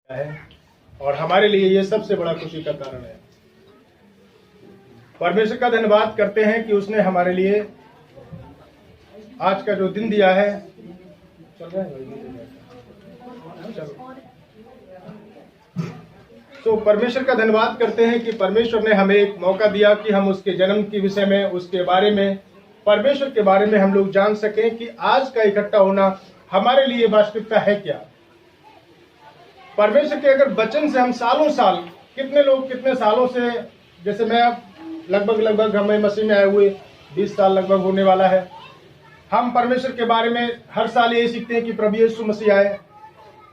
है और हमारे लिए ये सबसे बड़ा खुशी का कारण है। परमेश्वर का धन्यवाद करते हैं कि उसने हमारे लिए आज का जो दिन दिया है। चल रहा है तो परमेश्वर का धन्यवाद करते हैं कि परमेश्वर ने हमें एक मौका दिया कि हम उसके जन्म के विषय में, उसके बारे में, परमेश्वर के बारे में हम लोग जान सकें कि आज का इकट्ठा होना हमारे लिए वास्तविकता है क्या। परमेश्वर के अगर वचन से हम सालों साल, कितने लोग कितने सालों से, जैसे मैं लगभग हमें मसीह में आए हुए 20 साल लगभग होने वाला है। हम परमेश्वर के बारे में हर साल ये सीखते हैं कि प्रभु यीशु मसीह आए।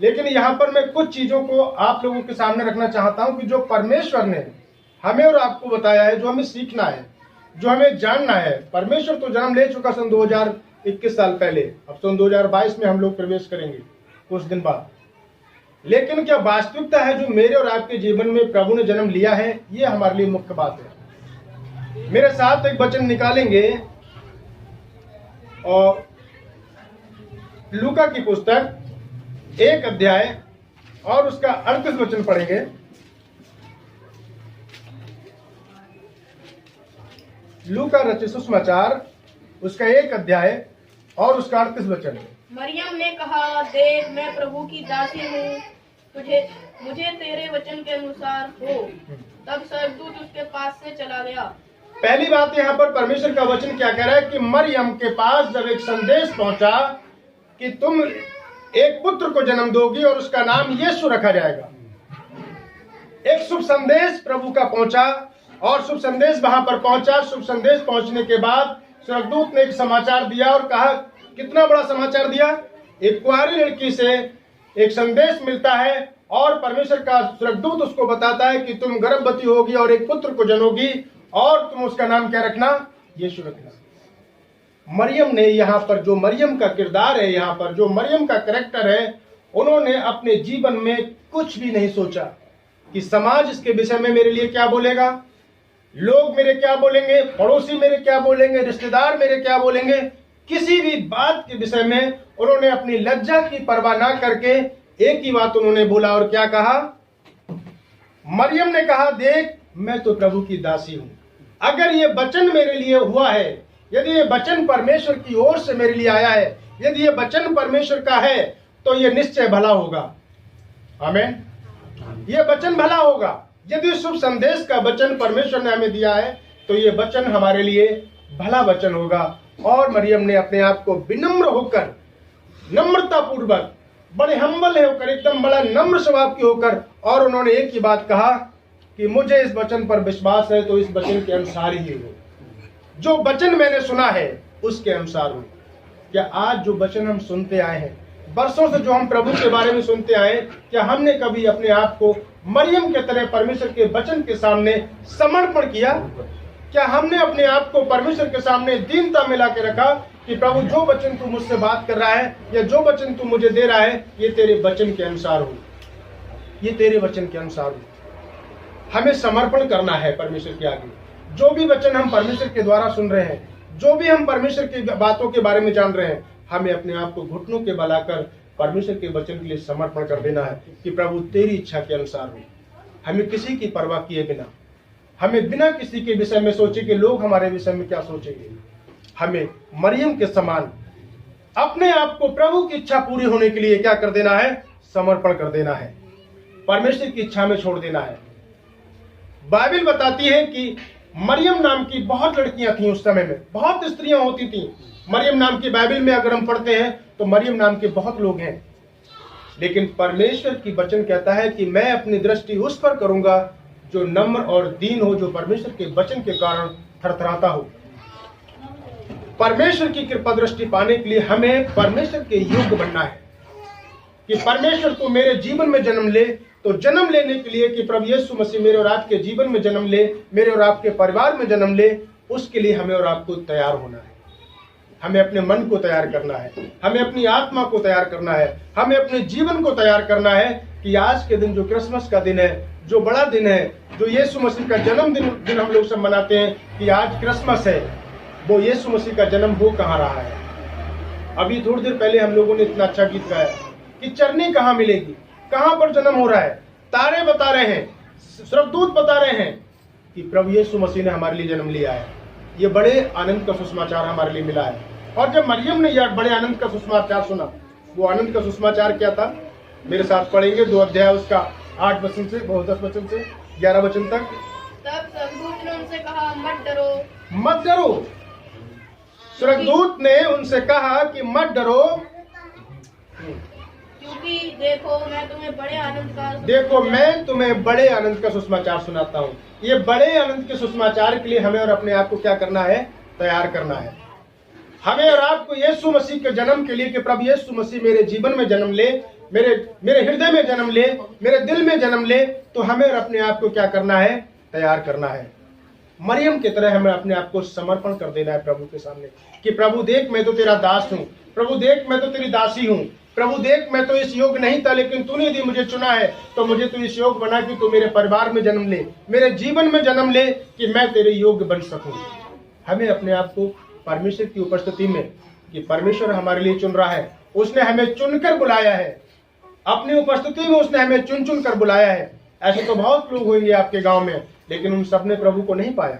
लेकिन यहाँ पर मैं कुछ चीजों को आप लोगों के सामने रखना चाहता हूँ कि जो परमेश्वर ने हमें और आपको बताया है, जो हमें सीखना है, जो हमें जानना है। परमेश्वर तो जन्म ले चुका सन 2021 साल पहले, अब सन 2022 में हम लोग प्रवेश करेंगे कुछ दिन बाद। लेकिन क्या वास्तविकता है जो मेरे और आपके जीवन में प्रभु ने जन्म लिया है, ये हमारे लिए मुख्य बात है। मेरे साथ एक वचन निकालेंगे और लूका की पुस्तक 1 अध्याय और उसका 38 वचन पढ़ेंगे। लूका रचित सुसमाचार उसका 1 अध्याय और उसका 38 वचन। मरियम ने कहा, देख मैं प्रभु की दासी हूँ, मुझे तेरे वचन के अनुसार हो। तब स्वर्गदूत उसके पास से चला गया। पहली बात यहाँ पर परमेश्वर का वचन क्या कह रहा है कि मरियम के पास जब एक संदेश पहुंचा कि तुम एक पुत्र को जन्म दोगी और उसका नाम यीशु रखा जाएगा। एक शुभ संदेश प्रभु का पहुंचा और शुभ संदेश वहां पर पहुंचा। शुभ संदेश पहुंचने के बाद स्वर्गदूत ने एक समाचार दिया और कहा, कितना बड़ा समाचार दिया। एक कुंवारी लड़की से एक संदेश मिलता है और परमेश्वर का स्वर्गदूत उसको बताता है कि तुम गर्भवती होगी और एक पुत्र को जनोगी और तुम उसका नाम क्या रखना, यीशु रखना। मरियम ने यहाँ पर, जो मरियम का किरदार है, यहाँ पर जो मरियम का कैरेक्टर है, उन्होंने अपने जीवन में कुछ भी नहीं सोचा कि समाज इसके विषय में मेरे लिए क्या बोलेगा, लोग मेरे क्या बोलेंगे, पड़ोसी मेरे क्या बोलेंगे, रिश्तेदार मेरे क्या बोलेंगे। किसी भी बात के विषय में उन्होंने अपनी लज्जा की परवाह ना करके एक ही बात उन्होंने बोला और क्या कहा। मरियम ने कहा, देख मैं तो प्रभु की दासी हूं। अगर ये वचन मेरे लिए हुआ है, यदि ये वचन परमेश्वर की ओर से मेरे लिए आया है, यदि ये वचन परमेश्वर का है, तो ये निश्चय भला होगा। आमीन। ये वचन भला होगा। यदि शुभ संदेश का वचन परमेश्वर ने हमें दिया है, तो ये वचन हमारे लिए भला वचन होगा। और मरियम ने अपने आप को विनम्र होकर, नम्रता पूर्वक, बड़े हम्बल होकर, एकदम बड़ा नम्र स्वभाव की होकर, और उन्होंने एक ही बात कहा कि मुझे इस वचन पर विश्वास है तो इस वचन के अनुसार ही हो। जो वचन मैंने सुना है उसके अनुसार हो। क्या आज जो वचन हम सुनते आए हैं, वर्षों से जो हम प्रभु के बारे में सुनते आए, क्या हमने कभी अपने आप को मरियम के तरह परमेश्वर के वचन के सामने समर्पण किया? क्या हमने अपने आप को परमेश्वर के सामने दीनता में ला के रखा कि प्रभु जो वचन तू मुझसे बात कर रहा है या जो वचन तू मुझे दे रहा है, ये तेरे वचन के अनुसार हो, ये तेरे वचन के अनुसार हो। हमें समर्पण करना है परमेश्वर के आगे। जो भी वचन हम परमेश्वर के द्वारा सुन रहे हैं, जो भी हम परमेश्वर की बातों के बारे में जान रहे हैं, हमें अपने आप को घुटनों के बल आकर परमेश्वर के वचन के लिए समर्पण कर देना है कि प्रभु तेरी इच्छा के अनुसार हो। हमें किसी की परवाह किए बिना, हमें बिना किसी के विषय में सोचे कि लोग हमारे विषय में क्या सोचेंगे, हमें मरियम के समान अपने आप को प्रभु की इच्छा पूरी होने के लिए क्या कर देना है, समर्पण कर देना है, परमेश्वर की इच्छा में छोड़ देना है। बाइबल बताती है कि मरियम नाम की बहुत लड़कियां थीं उस समय में, बहुत स्त्रियां होती थीं। मरियम नाम की बाइबल में अगर हम पढ़ते हैं तो मरियम नाम के बहुत लोग हैं। लेकिन परमेश्वर की वचन कहता है कि मैं अपनी दृष्टि उस पर करूंगा जो नम्र और दीन हो, जो परमेश्वर के वचन के कारण थरथराता हो। परमेश्वर की कृपा दृष्टि पाने के लिए हमें परमेश्वर के योग्य बनना है कि परमेश्वर को मेरे जीवन में जन्म ले। तो जन्म लेने के लिए कि प्रभु यीशु मसीह मेरे और आपके जीवन में जन्म ले, मेरे और आपके परिवार में जन्म ले, उसके लिए हमें और आपको तैयार होना है। हमें अपने मन को तैयार करना है, हमें अपनी आत्मा को तैयार करना है, हमें अपने जीवन को तैयार करना है कि आज के दिन जो क्रिसमस का दिन है, जो बड़ा दिन है, जो यीशु मसीह का जन्मदिन हम लोग सब मनाते हैं कि आज क्रिसमस है, वो यीशु मसीह का जन्म हो कहाँ रहा है। अभी थोड़ी देर पहले हम लोगों ने इतना अच्छा गीत गाया कि चरनी कहाँ मिलेगी, कहां पर जन्म हो रहा है? तारे बता रहे हैं, स्वर्गदूत बता रहे हैं कि प्रभु यीशु मसीह ने हमारे लिए जन्म लिया है। ये बड़े आनंद का सुसमाचार हमारे लिए मिला है। और जब मरियम ने यह बड़े आनंद का सुसमाचार सुना, वो आनंद का सुसमाचार क्या था? मेरे साथ पढ़ेंगे 2 अध्याय उसका 8 वचन से 10 वचन से 11 वचन तक। तब स्वर्गदूत ने उनसे कहा, मत डरो। मत डरो। स्वर्गदूत ने उनसे कहा कि मत डरो, क्योंकि देखो मैं तुम्हें बड़े आनंद का सुसमाचार सुनाता हूँ। ये बड़े आनंद के सुसमाचार के लिए हमें और अपने आप को क्या करना है? तैयार करना है। हमें और आपको यीशु मसीह के जन्म के लिए कि प्रभु यीशु मसीह मेरे जीवन में जन्म ले, मेरे हृदय में जन्म ले, मेरे दिल में जन्म ले, तो हमें और अपने आप को क्या करना है? तैयार करना है। मरियम की तरह हमें अपने आप को समर्पण कर देना है प्रभु के सामने कि प्रभु देख, मैं तो तेरा दास हूँ। प्रभु देख, मैं तो तेरी दासी हूँ। प्रभु देख, मैं तो इस योग्य नहीं था, लेकिन तूने यदि मुझे चुना है तो मुझे तो इस योग्य बना कि तू मेरे परिवार में जन्म ले, मेरे जीवन में जन्म ले, कि मैं तेरे योग्य बन सकूं। हमें अपने आप को परमेश्वर की उपस्थिति में, कि परमेश्वर हमारे लिए चुन रहा है, उसने हमें चुनकर बुलाया है, अपनी उपस्थिति में उसने हमें चुन चुन कर बुलाया है। ऐसे तो बहुत लोग होंगे आपके गांव में, लेकिन उन सब ने प्रभु को नहीं पाया।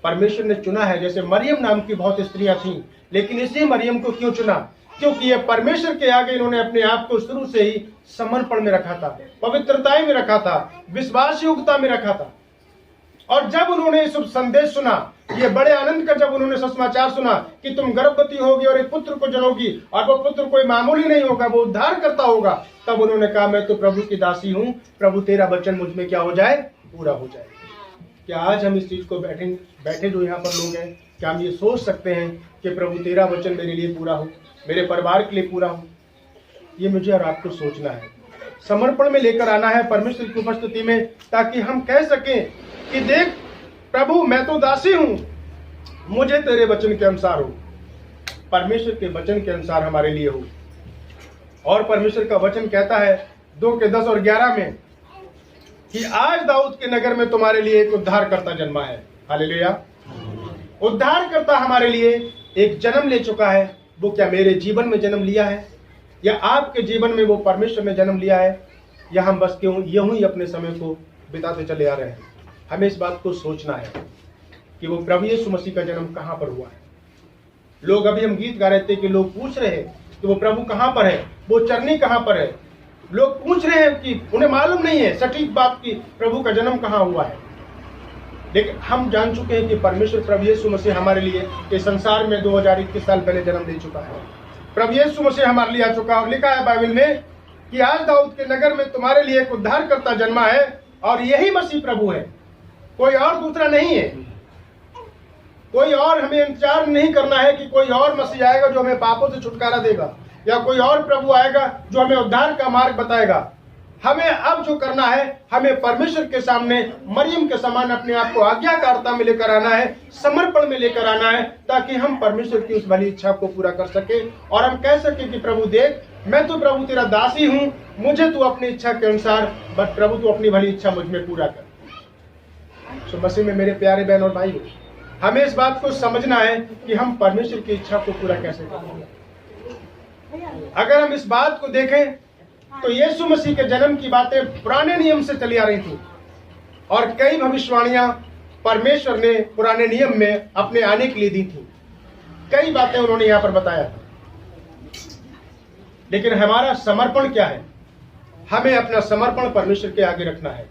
परमेश्वर ने चुना है। जैसे मरियम नाम की बहुत स्त्रियां थीं, लेकिन इसी मरियम को क्यों चुना? क्योंकि ये परमेश्वर के आगे इन्होंने अपने आप को शुरू से ही समर्पण में रखा था, पवित्रता में रखा था, विश्वास योग्यता में रखा था। और जब उन्होंने शुभ संदेश सुना, ये बड़े आनंद का जब उन्होंने सुसमाचार सुना कि तुम गर्भवती होगी और एक पुत्र को जनोगी, और वो पुत्र कोई मामूली नहीं होगा, वो उद्धार करता होगा, तब उन्होंने कहा, मैं तो प्रभु की दासी हूँ, प्रभु तेरा वचन मुझ में क्या हो जाए? पूरा हो जाए। क्या आज हम इस चीज को बैठे जो यहाँ पर लोग हैं, क्या हम ये सोच सकते हैं कि प्रभु तेरा वचन मेरे लिए पूरा हो, मेरे परिवार के लिए पूरा हो? ये मुझे और आपको सोचना है, समर्पण में लेकर आना है परमेश्वर की उपस्थिति में, ताकि हम कह सकें कि देख प्रभु, मैं तो दासी हूं, मुझे तेरे वचन के अनुसार हो, परमेश्वर के वचन के अनुसार हमारे लिए हो। और परमेश्वर का वचन कहता है 2 के 10 और 11 में कि आज दाऊद के नगर में तुम्हारे लिए एक उद्धारकर्ता जन्मा है। हालेलुया। उद्धारकर्ता हमारे लिए एक जन्म ले चुका है। वो क्या मेरे जीवन में जन्म लिया है, या आपके जीवन में वो परमेश्वर ने जन्म लिया है, या हम बस क्यों यूं ही अपने समय को बिताते चले आ रहे हैं? हमें इस बात को सोचना है कि वो प्रभु यीशु मसीह का जन्म कहां पर हुआ है। लोग, अभी हम गीत गा रहे थे कि लोग पूछ रहे हैं कि वो प्रभु कहां पर है, वो चरनी कहां पर है। लोग पूछ रहे हैं कि उन्हें मालूम नहीं है सटीक बात की प्रभु का जन्म कहां हुआ है। लेकिन हम जान चुके हैं कि परमेश्वर प्रभु यीशु मसीह हमारे लिए इस संसार में 2021 साल पहले जन्म दे चुका है। प्रभु यीशु मसीह हमारे लिए आ चुका है। और लिखा है बाइबल में कि आज दाऊद के नगर में तुम्हारे लिए एक उद्धारकर्ता जन्मा है, और यही मसीह प्रभु है, कोई और दूसरा नहीं है। कोई और हमें इंतजार नहीं करना है कि कोई और मसीह आएगा जो हमें पापों से छुटकारा देगा, या कोई और प्रभु आएगा जो हमें उद्धार का मार्ग बताएगा। हमें अब जो करना है, हमें परमेश्वर के सामने मरियम के समान अपने आप को आज्ञाकारिता में लेकर आना है, समर्पण में लेकर आना है, ताकि हम परमेश्वर की उस भली इच्छा को पूरा कर सके। और हम कह सके कि प्रभु देख, मैं तो प्रभु तेरा दासी हूँ, मुझे तू अपनी इच्छा के अनुसार, बट प्रभु तू अपनी भली इच्छा मुझ में पूरा कर। तो मसीह में मेरे प्यारे बहन और भाई, हमें इस बात को समझना है कि हम परमेश्वर की इच्छा को पूरा कैसे करेंगे। अगर हम इस बात को देखें तो यीशु मसीह के जन्म की बातें पुराने नियम से चली आ रही थी, और कई भविष्यवाणियां परमेश्वर ने पुराने नियम में अपने आने के लिए दी थी। कई बातें उन्होंने यहां पर बताया। लेकिन हमारा समर्पण क्या है? हमें अपना समर्पण परमेश्वर के आगे रखना है।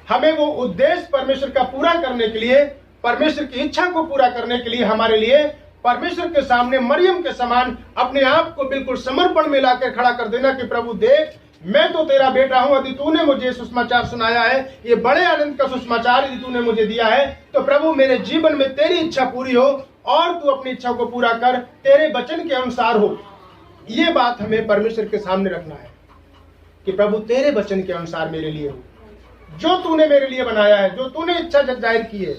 हमें वो उद्देश्य परमेश्वर का पूरा करने के लिए, परमेश्वर की इच्छा को पूरा करने के लिए, हमारे लिए परमेश्वर के सामने मरियम के समान अपने आप को बिल्कुल समर्पण में लाकर खड़ा कर देना कि प्रभु देख, मैं तो तेरा बेटा हूं, यदि तूने मुझे सुसमाचार सुनाया है, ये बड़े आनंद का सुसमाचार यदि तूने मुझे दिया है, तो प्रभु मेरे जीवन में तेरी इच्छा पूरी हो, और तू अपनी इच्छा को पूरा कर, तेरे वचन के अनुसार हो। ये बात हमें परमेश्वर के सामने रखना है कि प्रभु तेरे वचन के अनुसार मेरे लिए हो, जो तूने मेरे लिए बनाया है, जो तूने इच्छा जाहिर की है,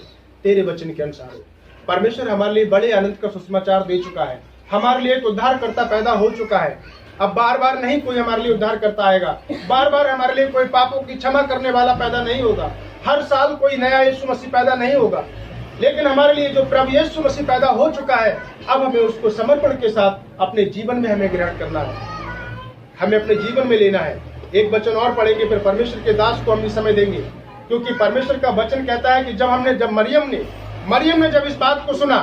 तेरे वचन के अनुसार हो। परमेश्वर हमारे लिए बड़े आनंद का सुसमाचार दे चुका है, हमारे लिए एक उद्धारकर्ता पैदा हो चुका है। अब बार बार नहीं कोई हमारे लिए उद्धारकर्ता आएगा, बार बार हमारे लिए कोई पापों की क्षमा करने वाला पैदा नहीं होगा, हर साल कोई नया यीशु मसीह पैदा नहीं होगा। लेकिन हमारे लिए जो प्रभु यीशु मसीह पैदा हो चुका है, अब हमें उसको समर्पण के साथ अपने जीवन में हमें ग्रहण करना है। हमें अपने जीवन में लेना है। एक वचन और पढ़ेंगे, फिर परमेश्वर के दास को हम इस समय देंगे, क्योंकि परमेश्वर का वचन कहता है कि जब मरियम ने जब इस बात को सुना,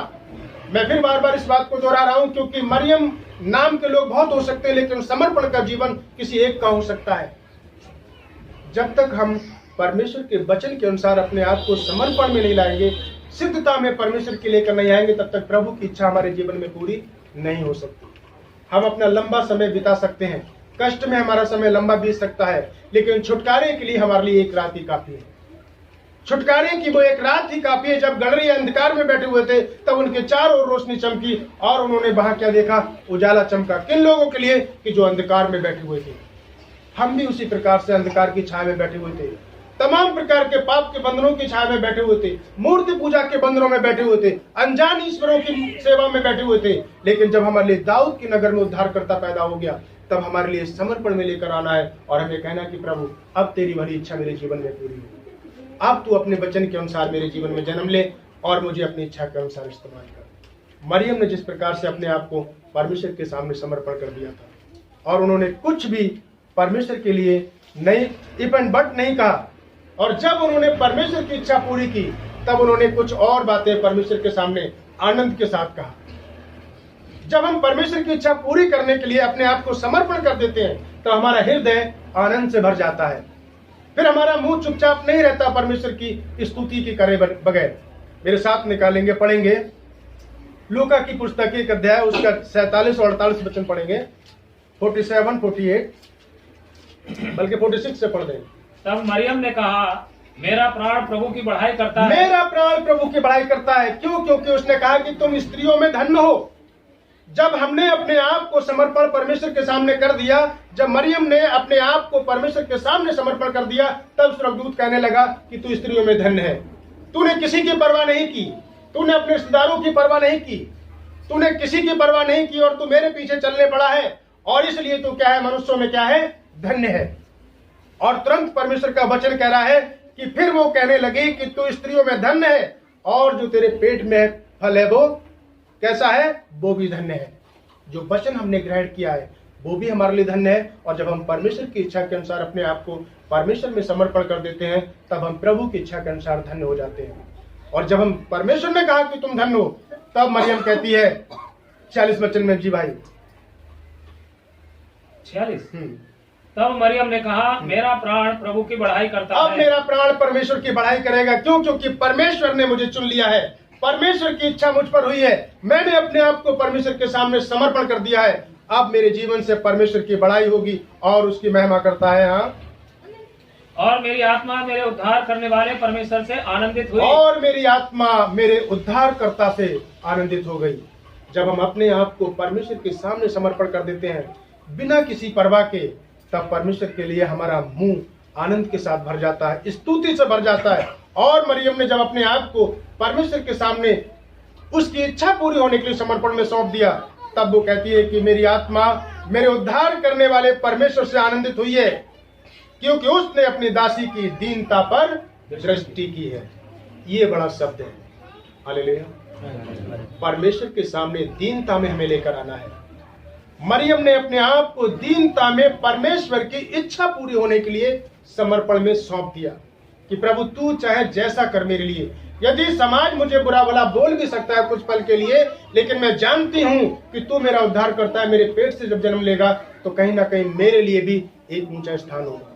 मैं फिर बार बार इस बात को दोहरा रहा हूं, क्योंकि मरियम नाम के लोग बहुत हो सकते हैं, लेकिन समर्पण का जीवन किसी एक का हो सकता है। जब तक हम परमेश्वर के वचन के अनुसार अपने आप को समर्पण में नहीं लाएंगे, सिद्धता में परमेश्वर के लेकर नहीं आएंगे, तब तक प्रभु की इच्छा हमारे जीवन में पूरी नहीं हो सकती। हम अपना लंबा समय बिता सकते हैं, कष्ट में हमारा समय लंबा बीत सकता है, लेकिन छुटकारे के लिए हमारे लिए एक रात ही काफी है। छुटकारे की वो एक रात ही काफी है। जब गडरी अंधकार में बैठे हुए थे, तब उनके चारों ओर रोशनी चमकी और उन्होंने वहां क्या देखा? उजाला चमका। किन लोगों के लिए? कि जो अंधकार में बैठे हुए थे। हम भी उसी प्रकार से अंधकार की छाया में बैठे हुए थे, तमाम प्रकार के पाप के बंधनों की छाया में बैठे हुए थे, मूर्ति पूजा के बंधनों में बैठे हुए थे, अनजान ईश्वरों की सेवा में बैठे हुए थे। लेकिन जब हमारे लिए दाऊद की नगर में उद्धारकर्ता पैदा हो गया, तब हमारे लिए समर्पण में लेकर आना है और हमें कहना कि प्रभु, अब तेरी भली इच्छा मेरे जीवन में पूरी हो। अब तू अपने वचन के अनुसार मेरे जीवन में जन्म ले और मुझे अपनी इच्छा के अनुसार इस्तेमाल कर। मरियम ने जिस प्रकार से अपने आप को परमेश्वर के सामने समर्पण कर दिया था, और उन्होंने कुछ भी परमेश्वर के लिए नहीं इपन बट नहीं कहा, और जब उन्होंने परमेश्वर की इच्छा पूरी की, तब उन्होंने कुछ और बातें परमेश्वर के सामने आनंद के साथ कहा। जब हम परमेश्वर की इच्छा पूरी करने के लिए अपने आप को समर्पण कर देते हैं, तो हमारा हृदय आनंद से भर जाता है। फिर हमारा मुंह चुपचाप नहीं रहता परमेश्वर की स्तुति की करे बगैर। मेरे साथ निकालेंगे, पढ़ेंगे लूका की पुस्तक 1 अध्याय, उसका 47 और 48 वचन पढ़ेंगे, 47, 48, बल्कि 46 से पढ़ दें। तब मरियम ने कहा, मेरा प्राण प्रभु की बढ़ाई करता है। मेरा प्राण प्रभु की बढ़ाई करता है। क्यों? क्योंकि उसने कहा कि तुम स्त्रियों में धन्य हो। जब हमने अपने आप को समर्पण परमेश्वर के सामने कर दिया, जब मरियम ने अपने आप को परमेश्वर के सामने समर्पण कर दिया, तब स्वर्गदूत कहने लगा कि तू स्त्रियों में धन्य है। तूने किसी की परवाह नहीं की, तूने अपने रिश्तेदारों की परवाह नहीं की, तूने किसी की परवाह नहीं की, और तू मेरे पीछे चलने पड़ा है, और इसलिए तू क्या है? मनुष्यों में क्या है? धन्य है। और तुरंत परमेश्वर का वचन कह रहा है कि फिर वो कहने लगी कि तू स्त्रियों में धन्य है, और जो तेरे पेट में फल है वो कैसा है? वो भी धन्य है। जो वचन हमने ग्रहण किया है वो भी हमारे लिए धन्य है। और जब हम परमेश्वर की इच्छा के अनुसार अपने आप को परमेश्वर में समर्पण कर देते हैं, तब हम प्रभु की इच्छा के अनुसार धन्य हो जाते हैं। और जब हम परमेश्वर ने कहा कि तुम धन्य हो, तब मरियम कहती है 46 वचन में, जी भाई 46। तब मरियम ने कहा, मेरा प्राण प्रभु की बढ़ाई करता है। अब मेरा प्राण परमेश्वर की बढ़ाई करेगा। क्यों? क्योंकि परमेश्वर ने मुझे चुन लिया है, परमेश्वर की इच्छा मुझ पर हुई है, मैंने अपने आप को परमेश्वर के सामने समर्पण कर दिया है। अब मेरे जीवन से परमेश्वर की बढ़ाई होगी और उसकी महिमा करता है। हाँ, और मेरी आत्मा मेरे उद्धार करने वाले परमेश्वर से आनंदित हुई। और मेरी आत्मा मेरे उद्धारकर्ता से आनंदित हो गई। जब हम अपने आप को परमेश्वर के सामने समर्पण कर देते हैं बिना किसी परवाह के, तब परमेश्वर के लिए हमारा मुंह आनंद के साथ भर जाता है, स्तुति से भर जाता है। और मरियम ने जब अपने आप को परमेश्वर के सामने उसकी इच्छा पूरी होने के लिए समर्पण में सौंप दिया, तब वो कहती है कि मेरी आत्मा मेरे उद्धार करने वाले परमेश्वर से आनंदित हुई है, क्योंकि उसने अपनी दासी की दीनता पर दृष्टि की है। ये बड़ा शब्द है। हालेलुया। परमेश्वर के सामने दीनता में हमें लेकर आना है। मरियम ने अपने आप को दीनता में परमेश्वर की इच्छा पूरी होने के लिए समर्पण में सौंप दिया कि प्रभु तू चाहे जैसा कर मेरे लिए। यदि समाज मुझे बुरा भला बोल भी सकता है कुछ पल के लिए, लेकिन मैं जानती हूं कि तू मेरा उद्धार करता है। मेरे पेट से जब जन्म लेगा तो कहीं ना कहीं मेरे लिए भी एक ऊंचा स्थान होगा।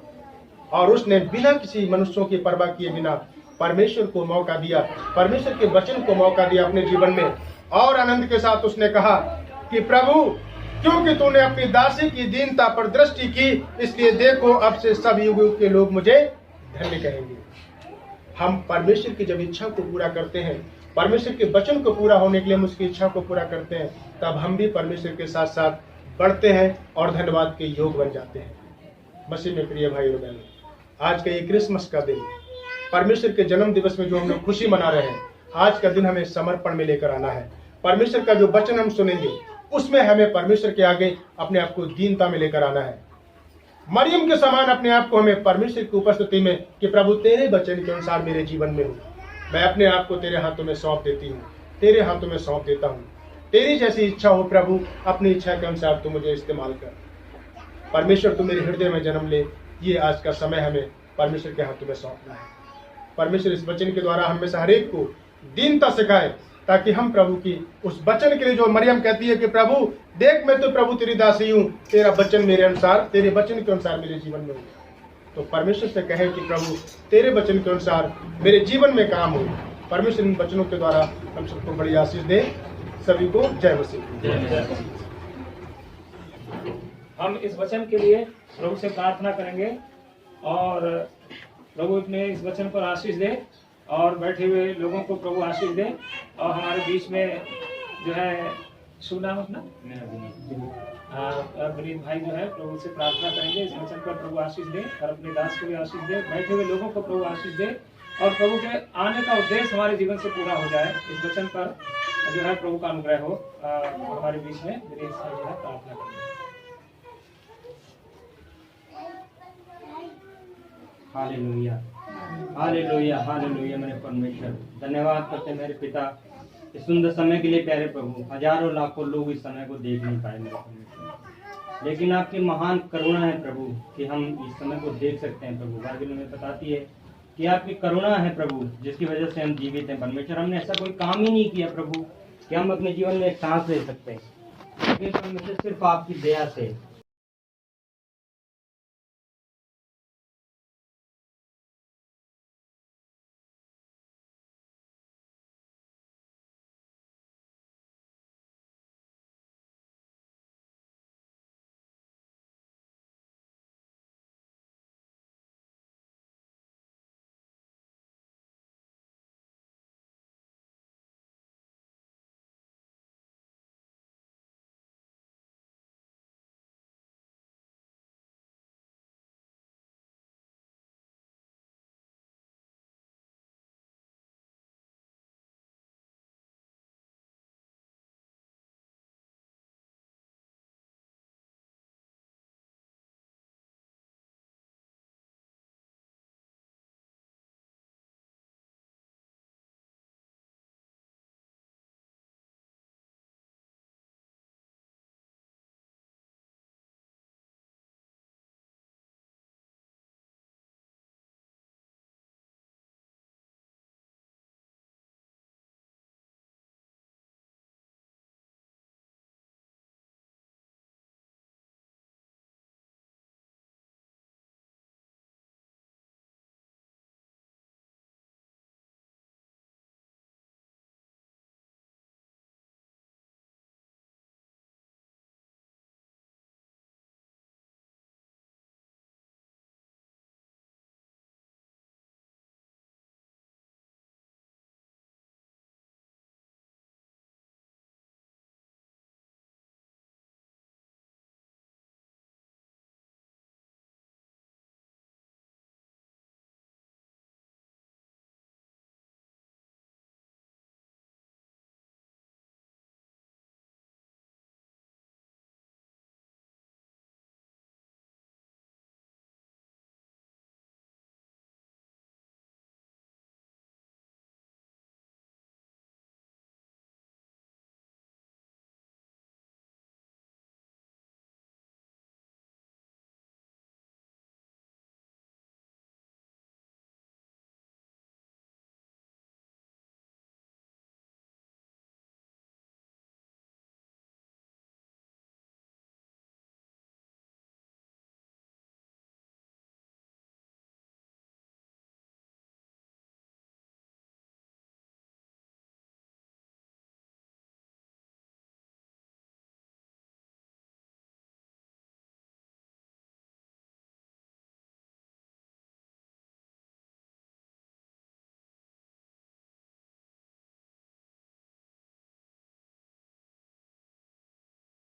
और उसने बिना किसी मनुष्यों की परवाह किए बिना परमेश्वर को मौका दिया, परमेश्वर के वचन को मौका दिया अपने जीवन में। और आनंद के साथ उसने कहा कि प्रभु, क्योंकि तूने अपनी दासी की दीनता पर दृष्टि की, इसलिए देखो अब से सब युग के लोग मुझे धन्य कहेंगे। हम परमेश्वर की जब इच्छा को पूरा करते हैं, परमेश्वर के वचन को पूरा होने के लिए हम उसकी इच्छा को पूरा करते हैं, तब हम भी परमेश्वर के साथ साथ बढ़ते हैं और धन्यवाद के योग बन जाते हैं। मसीह में प्रिय भाई और बहनों, आज का ये क्रिसमस का दिन, परमेश्वर के जन्म दिवस में जो हम लोग खुशी मना रहे हैं, आज का दिन हमें समर्पण में लेकर आना है। परमेश्वर का जो वचन हम सुनेंगे उसमें हमें परमेश्वर के आगे अपने आप को दीनता में लेकर आना है। मरियम के समान अपने आप को हमें परमेश्वर की उपस्थिति में कि प्रभु तेरे वचन के अनुसार मेरे जीवन में हो, मैं अपने आप को तेरे हाथों में सौंप देती हूँ, तेरे हाथों में सौंप देता हूँ। तेरी जैसी इच्छा हो प्रभु, अपनी इच्छा के अनुसार तू मुझे इस्तेमाल कर। परमेश्वर तू मेरे हृदय में जन्म ले, ये आज का समय हमें परमेश्वर के हाथों में सौंपना है। परमेश्वर इस वचन के द्वारा हम में से हर एक को दीनता सिखाए, ताकि हम प्रभु की उस वचन के लिए, जो मरियम कहती है कि प्रभु देख मैं तो प्रभु तेरी दासी हूँ, तेरा वचन मेरे अनुसार, तेरे वचन के अनुसार मेरे जीवन में हो। तो परमेश्वर से कहे कि प्रभु तेरे वचन के अनुसार मेरे जीवन में काम हो। परमेश्वर इन वचनों के द्वारा हम सबको बड़ी आशीष दे। सभी को जय मसीह। हम इस वचन के लिए प्रभु से प्रार्थना करेंगे और प्रभु अपने इस वचन पर आशीष दे और बैठे हुए लोगों को प्रभु आशीष दे। और हमारे बीच में जो है, शुभ नाम अपना विनीत भाई जो है, प्रभु से प्रार्थना करेंगे इस वचन पर प्रभु आशीष दे और अपने दास को भी आशीष दे, बैठे हुए लोगों को प्रभु आशीष दे और प्रभु के आने का उद्देश्य हमारे जीवन से पूरा हो जाए। इस वचन पर जो है प्रभु का अनुग्रह हो। हमारे बीच में विनीत भाई जो है प्रार्थना करेंगे। Hallelujah, hallelujah, hallelujah. मेरे परमेश्वर, धन्यवाद करते मेरे पिता इस सुंदर समय के लिए। प्यारे प्रभु, हजारों लाखों लोग इस समय को देख नहीं पाए मेरे परमेश्वर, लेकिन आपकी महान करुणा है प्रभु कि हम इस समय को देख सकते हैं। प्रभु बाइबल में बताती है कि आपकी करुणा है प्रभु, जिसकी वजह से हम जीवित हैं। परमेश्वर, हमने ऐसा कोई काम ही नहीं किया प्रभु कि हम अपने जीवन में एक सांस ले सकते हैं, लेकिन परमेश्वर सिर्फ आपकी दया से